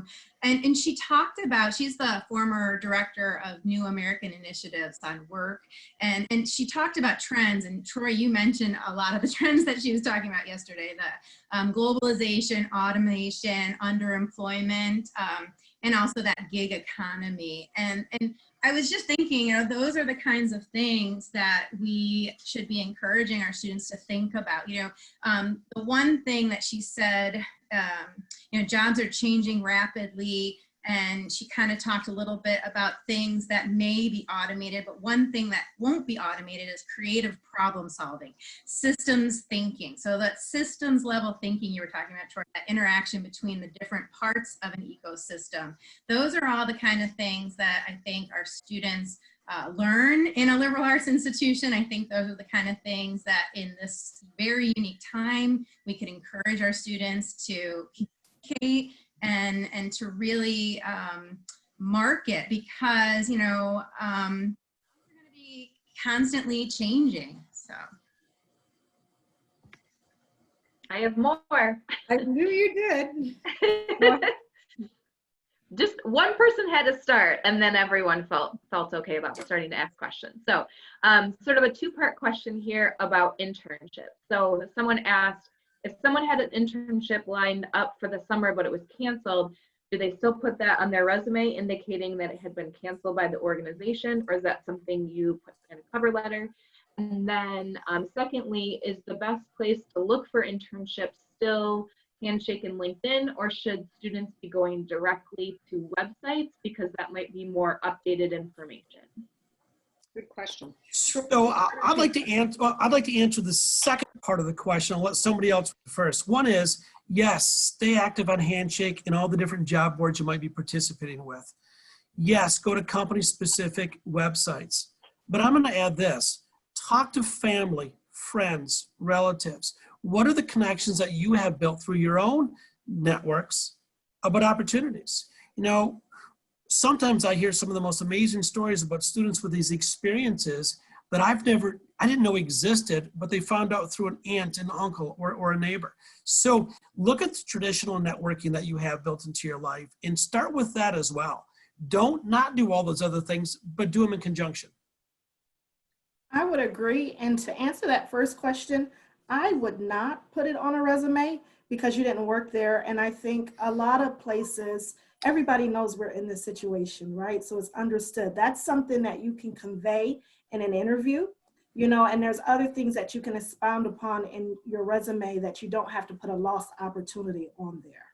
and she talked about, she's the former director of New American Initiatives on work, and she talked about trends. And Troy, you mentioned a lot of the trends that she was talking about yesterday: the globalization, automation, underemployment, and also that gig economy. And I was just thinking, you know, those are the kinds of things that we should be encouraging our students to think about. You know, the one thing that she said, you know, jobs are changing rapidly, and she kind of talked a little bit about things that may be automated, but one thing that won't be automated is creative problem solving, systems thinking. So that systems level thinking you were talking about, Troy, that interaction between the different parts of an ecosystem. Those are all the kind of things that I think our students learn in a liberal arts institution. I think those are the kind of things that in this very unique time, we could encourage our students to communicate and to really market, because, you know, we're going to be constantly changing. So I have more. I knew you did. Just one person had to start, and then everyone felt okay about starting to ask questions. So sort of a two-part question here about internships. So someone asked, if someone had an internship lined up for the summer but it was canceled, do they still put that on their resume indicating that it had been canceled by the organization, or is that something you put in a cover letter? And then secondly, is the best place to look for internships still Handshake and LinkedIn, or should students be going directly to websites because that might be more updated information? Good question. So I'd like to answer. Well, I'd like to answer the second part of the question. I'll let somebody else first. One is yes, stay active on Handshake and all the different job boards you might be participating with. Yes, go to company-specific websites. But I'm going to add this: talk to family, friends, relatives. What are the connections that you have built through your own networks about opportunities? You know, sometimes I hear some of the most amazing stories about students with these experiences that I didn't know existed, but they found out through an aunt, an uncle, or a neighbor. So look at the traditional networking that you have built into your life and start with that as well. Don't not do all those other things, but do them in conjunction. I would agree. And to answer that first question, I would not put it on a resume because you didn't work there. And I think a lot of places, everybody knows we're in this situation, right? So it's understood. That's something that you can convey in an interview, you know, and there's other things that you can expound upon in your resume that you don't have to put a lost opportunity on there.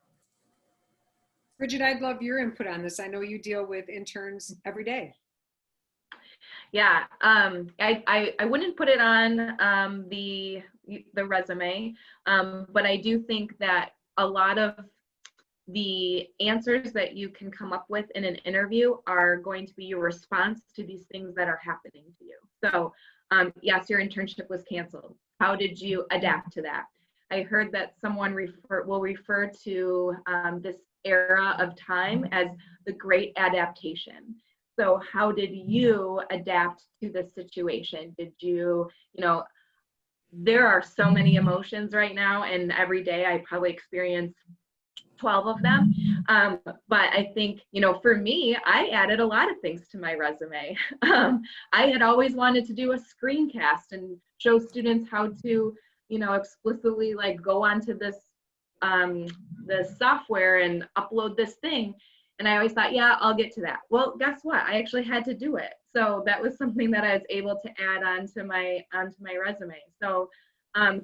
Bridget, I'd love your input on this. I know you deal with interns every day. Yeah, I wouldn't put it on the resume, but I do think that a lot of the answers that you can come up with in an interview are going to be your response to these things that are happening to you. So yes, your internship was canceled. How did you adapt to that? I heard that someone will refer to this era of time as the Great Adaptation. So how did you adapt to this situation? Did you, there are so many emotions right now, and every day I probably experience 12 of them. But I think, for me, I added a lot of things to my resume. I had always wanted to do a screencast and show students how to, explicitly like go onto this, the software and upload this thing. And I always thought, yeah, I'll get to that. Well, guess what? I actually had to do it. So that was something that I was able to add onto my resume. So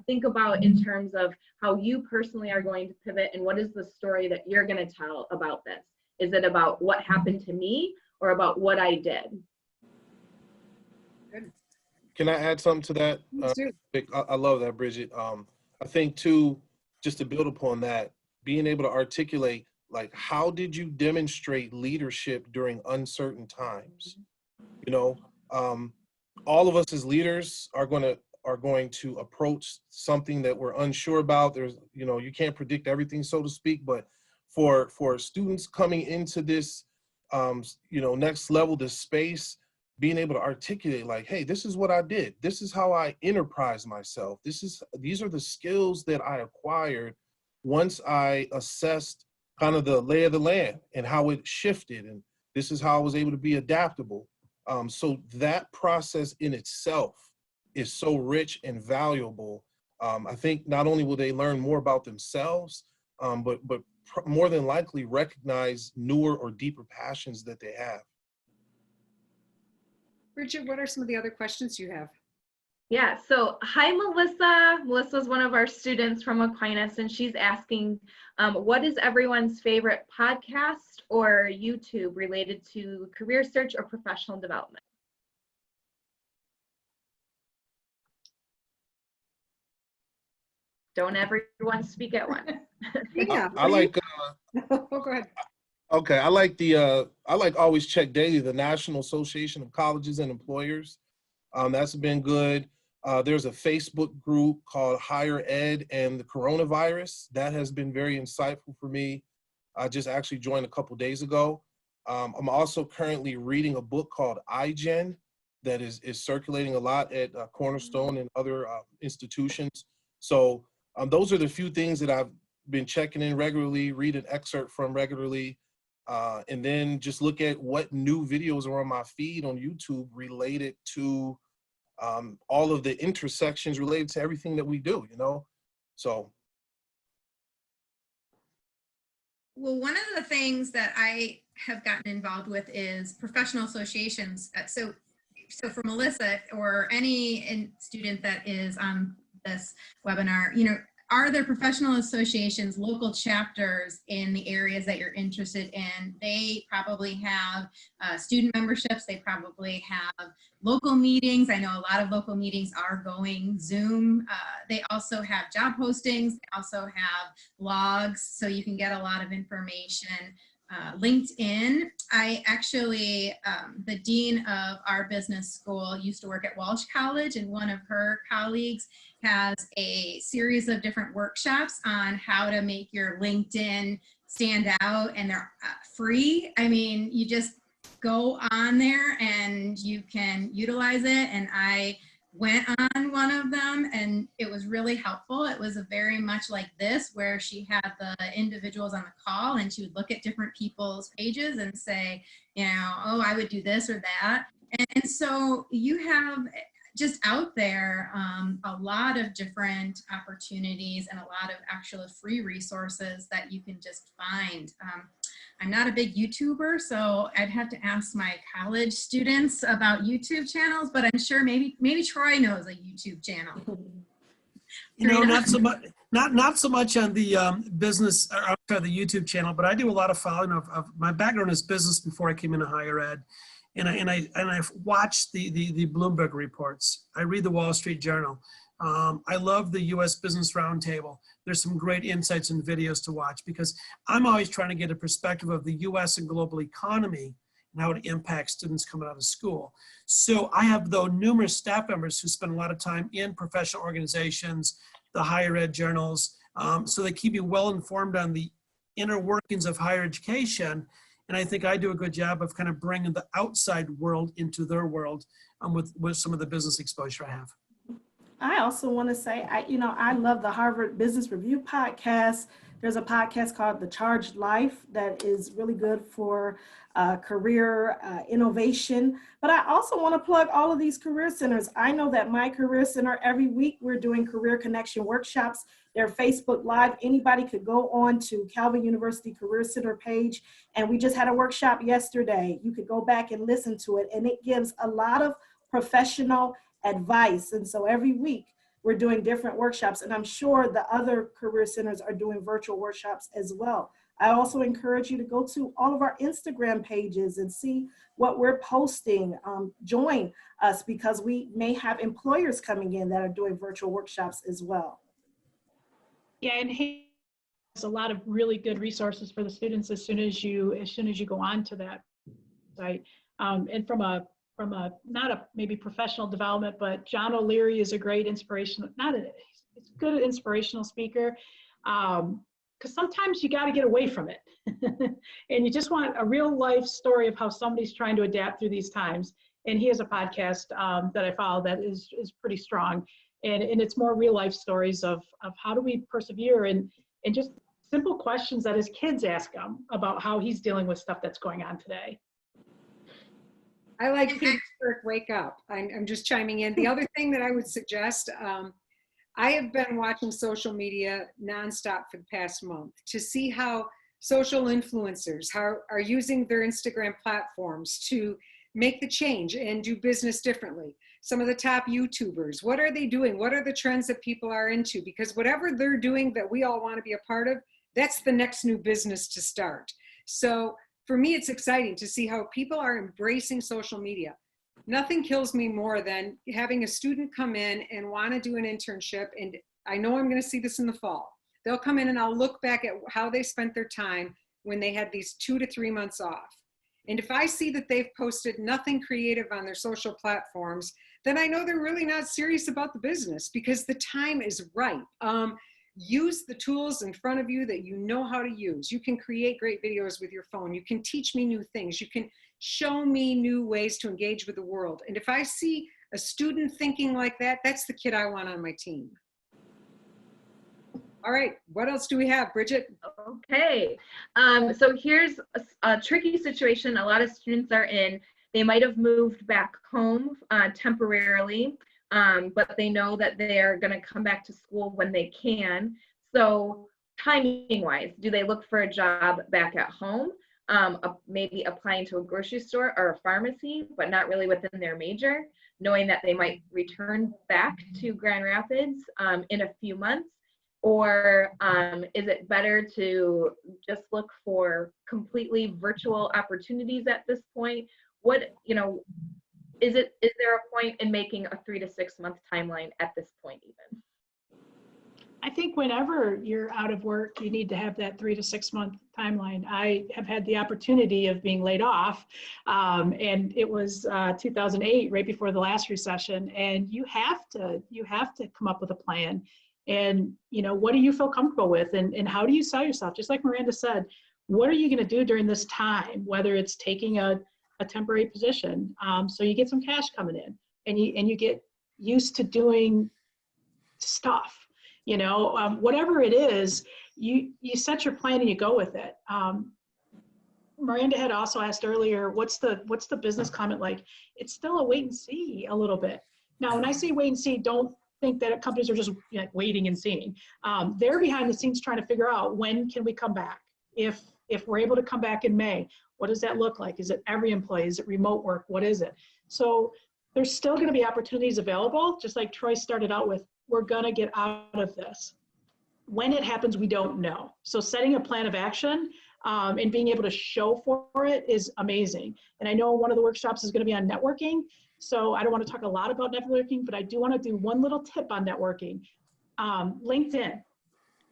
think about in terms of how you personally are going to pivot and what is the story that you're going to tell about this. Is it about what happened to me or about what I did? Good. Can I add something to that? Please do. I love that, Bridget. I think too, just to build upon that, being able to articulate, like, how did you demonstrate leadership during uncertain times? All of us as leaders are going to approach something that we're unsure about. There's, you can't predict everything, so to speak, but for students coming into this, next level, this space, being able to articulate like, hey, this is what I did. This is how I enterprise myself. These are the skills that I acquired once I assessed kind of the lay of the land and how it shifted. And this is how I was able to be adaptable. So that process in itself is so rich and valuable. I think not only will they learn more about themselves, but more than likely recognize newer or deeper passions that they have. Bridget, what are some of the other questions you have? Yeah, so hi, Melissa. Melissa's one of our students from Aquinas, and she's asking, what is everyone's favorite podcast or YouTube related to career search or professional development? Don't everyone speak at once. Yeah, I like, oh, go ahead. okay, I like Always Check Daily, the National Association of Colleges and Employers. That's been good. There's a Facebook group called Higher Ed and the Coronavirus. That has been very insightful for me. I just actually joined a couple days ago. I'm also currently reading a book called iGen that is circulating a lot at Cornerstone and other institutions. So those are the few things that I've been checking in regularly, read an excerpt from regularly, and then just look at what new videos are on my feed on YouTube related to all of the intersections related to everything that we do, so. Well, one of the things that I have gotten involved with is professional associations. So for Melissa or any student that is on this webinar, are there professional associations, local chapters in the areas that you're interested in? They probably have student memberships. They probably have local meetings. I know a lot of local meetings are going Zoom. They also have job postings. They also have blogs, so you can get a lot of information. LinkedIn. I actually, the dean of our business school used to work at Walsh College, and one of her colleagues has a series of different workshops on how to make your LinkedIn stand out, and they're free. I mean, you just go on there and you can utilize it. And I went on one of them and it was really helpful. It was a very much like this, where she had the individuals on the call and she would look at different people's pages and say, you know, oh, I would do this or that. And so you have just out there a lot of different opportunities and a lot of actual free resources that you can just find. I'm not a big YouTuber, so I'd have to ask my college students about YouTube channels, but I'm sure maybe Troy knows a YouTube channel. You know, not so much, not so much on the business or the YouTube channel, but I do a lot of following of my background is business before I came into higher ed. And I've watched the Bloomberg reports. I read the Wall Street Journal. I love the U.S. Business Roundtable. There's some great insights and videos to watch because I'm always trying to get a perspective of the U.S. and global economy and how it impacts students coming out of school. So I have, though, numerous staff members who spend a lot of time in professional organizations, the higher ed journals, so they keep you well informed on the inner workings of higher education. And I think I do a good job of kind of bringing the outside world into their world with some of the business exposure I have. I also want to say, I love the Harvard Business Review podcast. There's a podcast called The Charged Life that is really good for career innovation. But I also want to plug all of these career centers. I know that my career center, every week we're doing career connection workshops. They're Facebook Live. Anybody could go on to Calvin University Career Center page. And we just had a workshop yesterday. You could go back and listen to it. And it gives a lot of professional advice. And so every week we're doing different workshops, and I'm sure the other career centers are doing virtual workshops as well. I also encourage you to go to all of our Instagram pages and see what we're posting. Join us because we may have employers coming in that are doing virtual workshops as well. Yeah, and hey, there's a lot of really good resources for the students as soon as you go on to that site. And from a not a maybe professional development, but John O'Leary is a great inspirational, he's a good inspirational speaker. Because sometimes you got to get away from it. And you just want a real life story of how somebody's trying to adapt through these times. And he has a podcast that I follow that is pretty strong. And it's more real life stories of how do we persevere and just simple questions that his kids ask him about how he's dealing with stuff that's going on today. I like Peter's work, Wake Up. I'm just chiming in. The other thing that I would suggest, I have been watching social media nonstop for the past month to see how social influencers are using their Instagram platforms to make the change and do business differently. Some of the top YouTubers, what are they doing? What are the trends that people are into? Because whatever they're doing that we all want to be a part of, that's the next new business to start. So for me, it's exciting to see how people are embracing social media. Nothing kills me more than having a student come in and want to do an internship. And I know I'm going to see this in the fall. They'll come in and I'll look back at how they spent their time when they had these 2 to 3 months off. And if I see that they've posted nothing creative on their social platforms, then I know they're really not serious about the business because the time is right. Use the tools in front of you that you know how to use. You can create great videos with your phone. You can teach me new things. You can show me new ways to engage with the world. And if I see a student thinking like that, that's the kid I want on my team. All right, what else do we have, Bridget? Okay, so here's a tricky situation a lot of students are in. They might have moved back home temporarily, but they know that they're going to come back to school when they can. So timing wise, do they look for a job back at home? Maybe applying to a grocery store or a pharmacy, but not really within their major, knowing that they might return back to Grand Rapids in a few months? Or is it better to just look for completely virtual opportunities at this point? What, is there a point in making a 3 to 6 month timeline at this point even? I think whenever you're out of work, you need to have that 3 to 6 month timeline. I have had the opportunity of being laid off, and it was 2008, right before the last recession. And you have to come up with a plan. And what do you feel comfortable with, and how do you sell yourself? Just like Miranda said, what are you going to do during this time? Whether it's taking a temporary position, so you get some cash coming in, and you get used to doing stuff. Whatever it is, you set your plan and you go with it. Miranda had also asked earlier, what's the business climate like? It's still a wait and see a little bit. Now, when I say wait and see, don't think that companies are just waiting and seeing. They're behind the scenes trying to figure out, when can we come back? If we're able to come back in May, what does that look like? Is it every employee? Is it remote work? What is it? So there's still going to be opportunities available, just like Troy started out with. We're going to get out of this. When it happens, we don't know. So setting a plan of action and being able to show for it is amazing. And I know one of the workshops is going to be on networking. So I don't want to talk a lot about networking, but I do want to do one little tip on networking. LinkedIn.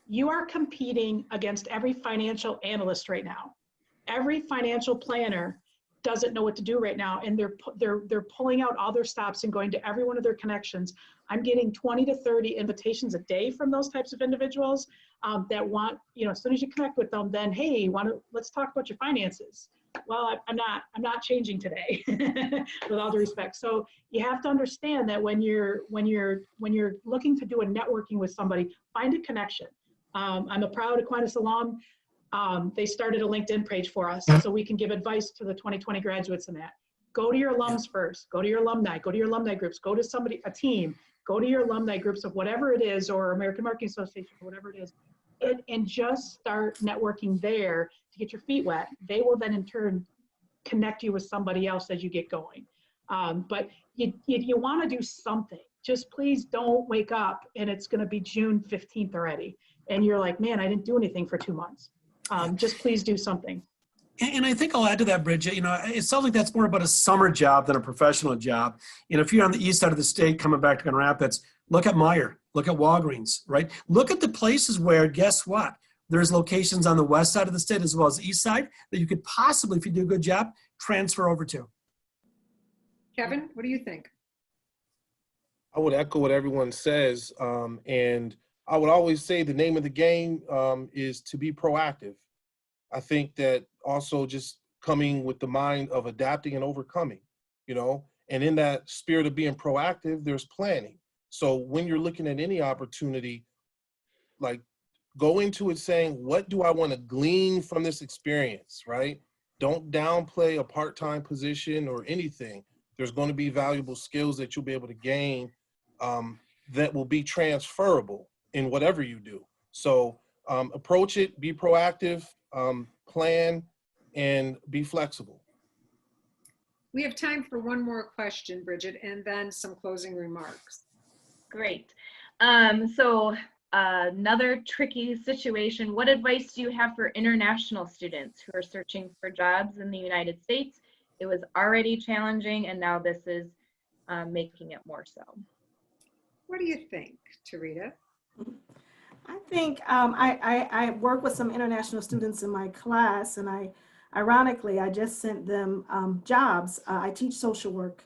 You are competing against every financial analyst right now. Every financial planner doesn't know what to do right now, and they're pulling out all their stops and going to every one of their connections. I'm getting 20 to 30 invitations a day from those types of individuals that want, as soon as you connect with them, then hey, let's talk about your finances. Well, I'm not changing today, with all due respect. So you have to understand that when you're looking to do a networking with somebody, find a connection. I'm a proud Aquinas alum. They started a LinkedIn page for us so we can give advice to the 2020 graduates in that. Go to your alums first, go to your alumni, go to your alumni groups, go to a team, go to your alumni groups of whatever it is, or American Marketing Association, or whatever it is, and just start networking there to get your feet wet. They will then in turn connect you with somebody else as you get going. But you want to do something. Just please don't wake up and it's going to be June 15th already. And you're like, man, I didn't do anything for 2 months. Just please do something. And I think I'll add to that, Bridget, it sounds like that's more about a summer job than a professional job. If you're on the east side of the state coming back to Grand Rapids, look at Meijer, look at Walgreens, right? Look at the places where, guess what? There's locations on the west side of the state as well as the east side that you could possibly, if you do a good job, transfer over to. Kevin, what do you think? I would echo what everyone says. And I would always say the name of the game is to be proactive. I think that also just coming with the mind of adapting and overcoming, and in that spirit of being proactive, there's planning. So when you're looking at any opportunity, like go into it saying, what do I want to glean from this experience, right? Don't downplay a part-time position or anything. There's going to be valuable skills that you'll be able to gain that will be transferable in whatever you do. So approach it, be proactive, plan, and be flexible. We have time for one more question, Bridget, and then some closing remarks. Great. So another tricky situation. What advice do you have for international students who are searching for jobs in the United States? It was already challenging, and now this is making it more so. What do you think, Tarita? I think I work with some international students in my class, and ironically, I just sent them jobs. I teach social work,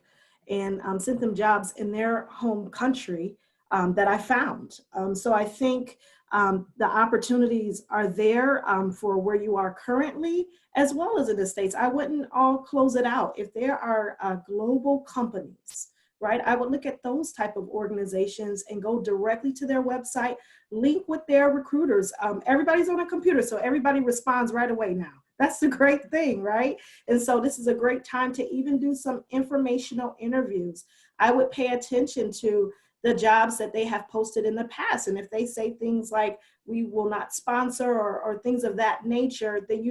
and sent them jobs in their home country that I found. So I think the opportunities are there for where you are currently, as well as in the States. I wouldn't all close it out. If there are global companies, right, I would look at those type of organizations and go directly to their website, link with their recruiters. Everybody's on a computer, so everybody responds right away now. That's the great thing, right? And so this is a great time to even do some informational interviews. I would pay attention to the jobs that they have posted in the past. And if they say things like, we will not sponsor or things of that nature, then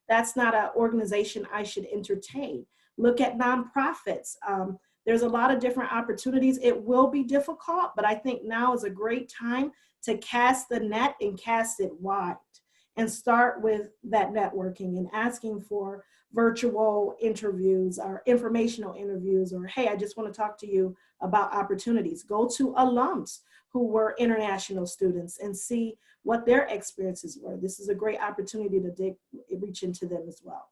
that's not an organization I should entertain. Look at nonprofits. There's a lot of different opportunities. It will be difficult, but I think now is a great time to cast the net and cast it wide and start with that networking and asking for virtual interviews or informational interviews, or, hey, I just want to talk to you about opportunities. Go to alums who were international students and see what their experiences were. This is a great opportunity to reach into them as well.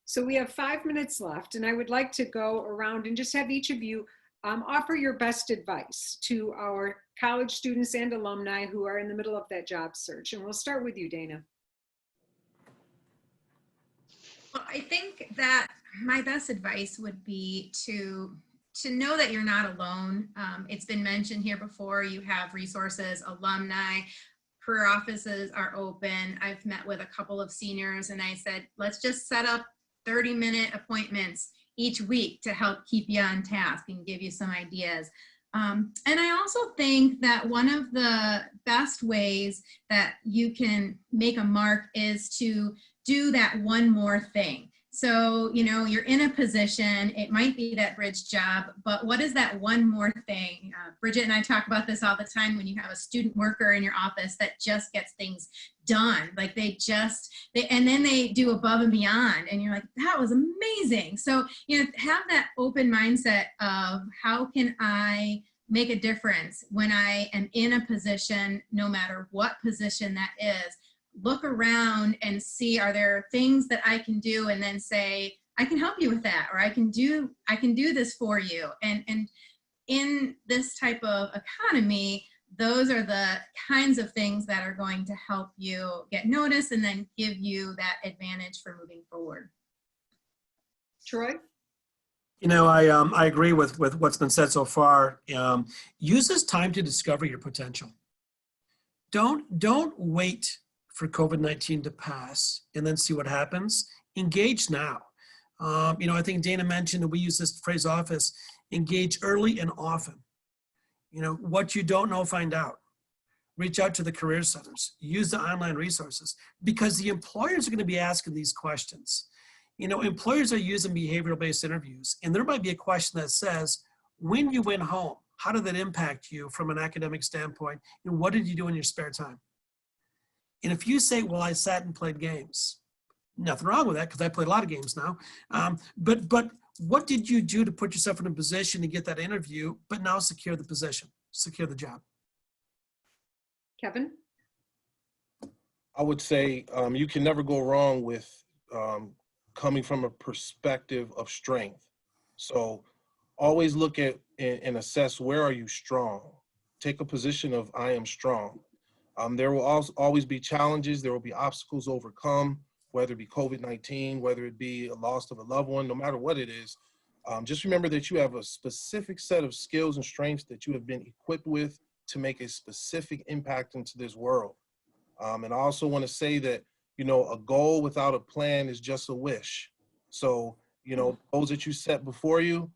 So we have 5 minutes left, and I would like to go around and just have each of you offer your best advice to our college students and alumni who are in the middle of that job search. And we'll start with you, Dana. Well, I think that my best advice would be to know that you're not alone. It's been mentioned here before, you have resources, alumni, career offices are open. I've met with a couple of seniors and I said, let's just set up 30-minute appointments each week to help keep you on task and give you some ideas. And I also think that one of the best ways that you can make a mark is to do that one more thing. So, you know, you're in a position, it might be that bridge job, but what is that one more thing? Bridget and I talk about this all the time when you have a student worker in your office that just gets things done. Like and then they do above and beyond and you're like, that was amazing. So, you know, have that open mindset of how can I make a difference when I am in a position, no matter what position that is. Look around and see, are there things that I can do, and then say, I can help you with that, or I can do this for you. And in this type of economy, those are the kinds of things that are going to help you get noticed and then give you that advantage for moving forward. Troy? You know, I agree with what's been said so far. Use this time to discover your potential. Don't wait for COVID-19 to pass and then see what happens. Engage now. You know, I think Dana mentioned, and we use this phrase often, engage early and often. You know, what you don't know, find out. Reach out to the career centers. Use the online resources, because the employers are going to be asking these questions. You know, employers are using behavioral-based interviews, and there might be a question that says, when you went home, how did that impact you from an academic standpoint? And what did you do in your spare time? And if you say, well, I sat and played games, nothing wrong with that, because I play a lot of games now. But what did you do to put yourself in a position to get that interview, but now secure the position, secure the job? Kevin? I would say you can never go wrong with coming from a perspective of strength. So always look at and assess, where are you strong? Take a position of, I am strong. There will always be challenges. There will be obstacles to overcome, whether it be COVID-19, whether it be a loss of a loved one, no matter what it is. Just remember that you have a specific set of skills and strengths that you have been equipped with to make a specific impact into this world. And I also want to say that, you know, a goal without a plan is just a wish. So, you know, goals that you set before you,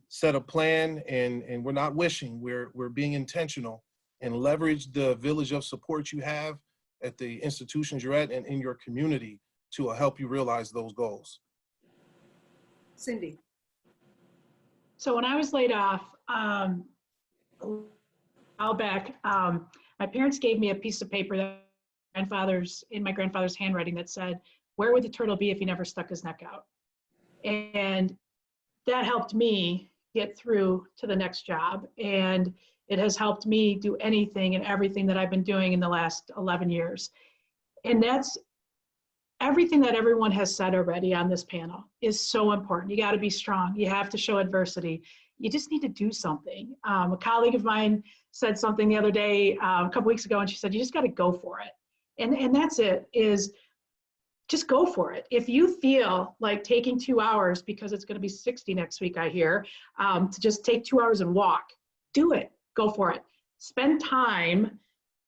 set a plan, and we're not wishing, we're being intentional, and leverage the village of support you have at the institutions you're at and in your community to help you realize those goals. Cindy? So when I was laid off a while back, my parents gave me a piece of paper that in my grandfather's handwriting that said, where would the turtle be if he never stuck his neck out? And that helped me get through to the next job. And it has helped me do anything and everything that I've been doing in the last 11 years. And that's everything that everyone has said already on this panel is so important. You got to be strong. You have to show adversity. You just need to do something. A colleague of mine said something the other day, a couple weeks ago, and she said, you just got to go for it. And that's it, is just go for it. If you feel like taking 2 hours, because it's going to be 60 next week, I hear, to just take 2 hours and walk, do it. Go for it. Spend time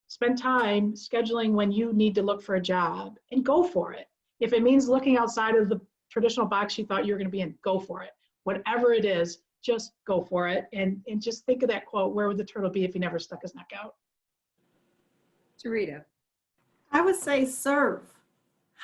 scheduling when you need to look for a job, and go for it. If it means looking outside of the traditional box you thought you were going to be in, go for it. Whatever it is, just go for it. And just think of that quote, where would the turtle be if he never stuck his neck out? Sarita? I would say serve.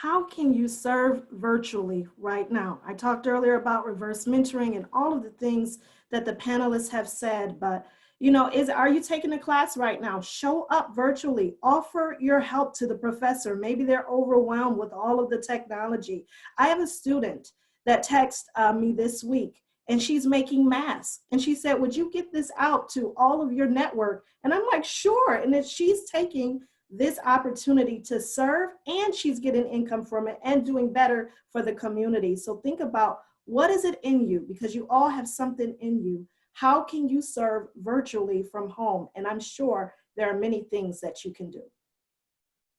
how can you serve virtually right now? I talked earlier about reverse mentoring and all of the things that the panelists have said, but you know, are you taking a class right now? Show up virtually, offer your help to the professor. Maybe they're overwhelmed with all of the technology. I have a student that texted me this week, and she's making masks. And she said, would you get this out to all of your network? And I'm like, sure. And then she's taking this opportunity to serve, and she's getting income from it and doing better for the community. So think about, what is it in you? Because you all have something in you. How can you serve virtually from home? And I'm sure there are many things that you can do.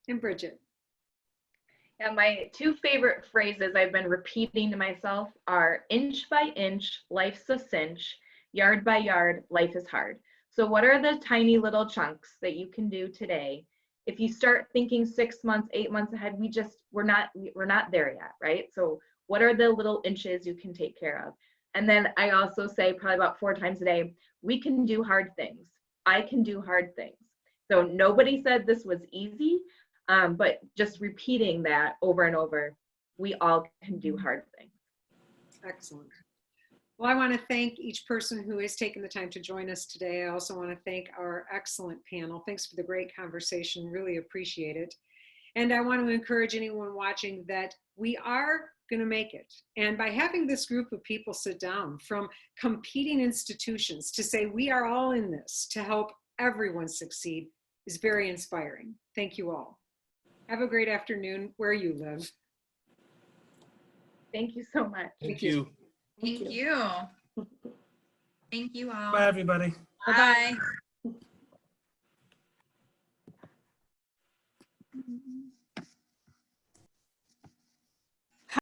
And Bridget. Yeah, my two favorite phrases I've been repeating to myself are inch by inch, life's a cinch, yard by yard, life is hard. So what are the tiny little chunks that you can do today? If you start thinking 6 months, 8 months ahead, we're not there yet, right? So what are the little inches you can take care of? And then I also say probably about 4 times a day, we can do hard things. I can do hard things. So nobody said this was easy, but just repeating that over and over, we all can do hard things. Excellent. Well, I want to thank each person who has taken the time to join us today. I also want to thank our excellent panel. Thanks for the great conversation. Really appreciate it. And I want to encourage anyone watching that we are going to make it. And by having this group of people sit down from competing institutions to say we are all in this to help everyone succeed is very inspiring. Thank you all. Have a great afternoon where you live. Thank you so much. Thank you. Thank you. Thank you all. Bye, everybody. Bye.